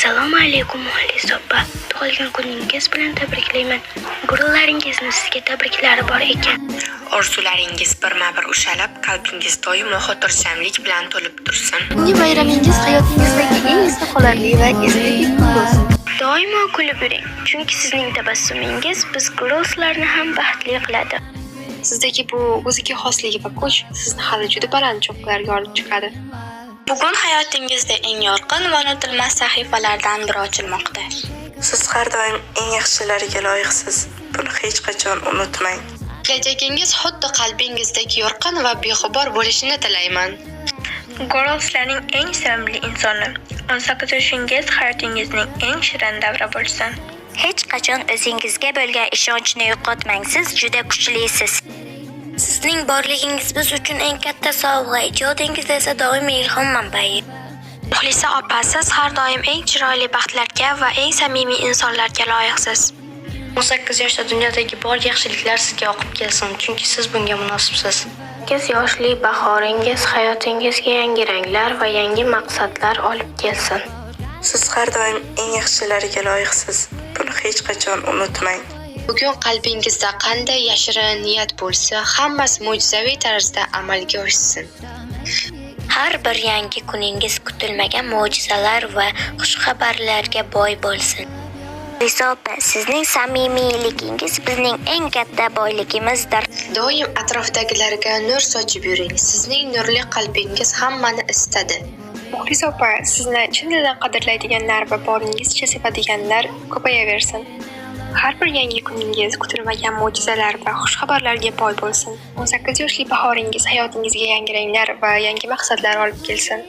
Assalomu alaykum muxlis opa. Tug'ilgan kuningiz bilan tabriklayman. Gurullaringizni sizga tabriklari bor ekan. Orzularingiz birma-bir ushalib, qalbingiz doimo xotirjamlik bilan to'lib tursin. Yangi bayramingiz hayotingizdagi eng esda qolarli va estetik kun bo'lsin. Doimo kulib yuring, chunki sizning tabassumingiz biz guruslarni ham baxtli qiladi. Sizdagi bu o'ziga xosligi va kuch sizni hali juda baland cho'qqilarga olib chiqadi. Bugun hayotingizda eng yorqin va unutilmas sahifalardan biri ochilmoqda. Siz har doim eng yaxshilariga loyiqsiz. Buni hech qachon unutmang. Kelajagingiz xuddi qalbingizdagi yorqin va beg'ubor bo'lishini tilayman. Guruslarning eng sevimli insoni. 18 yoshingiz hayotingizning eng shirin davri bo'lsin. Hech qachon o'zingizga bo'lgan ishonchni yo'qotmang. Siz juda kuchlisiz. Sizning borligingiz biz uchun eng katta sovg'a, ijodingiz esa doimiy ilhom manbai. Muxlisa opa, siz har doim eng chiroyli baxtlarga va eng samimiy insonlarga loyiqsiz. 18 yoshda dunyodagi bor yaxshiliklar sizga oqib kelsin, chunki siz bunga munosibsiz. 8 yoshli bahoringiz hayotingizga yangi ranglar va yangi maqsadlar olib kelsin. Siz har doim eng yaxshilariga loyiqsiz. Buni hech qachon unutmang. Bugun qalbingizda qanday yashirin niyat bo'lsa, hammasi mo'jizaviy tarzda amalga oshsin. Har bir yangi kuningiz kutilmagan mo'jizalar va xushxabarlarga boy bo'lsin. Risopa, sizning samimiyligingiz bizning eng katta boyligimizdir. Doim atrofdagilarga nur sochib yuring. Sizning nurli qalbingiz hammani istadi. Muxlis opa, sizni chin dildan qadrlaydiganlar va boringizcha sevadiganlar ko'payaversin. Har bir yangi kuningiz kutilmagan mo'jizalar va xushxabarlarga boy bo'lsin. 18 yoshli bahoringiz hayotingizga yangi ranglar va yangi maqsadlar olib kelsin.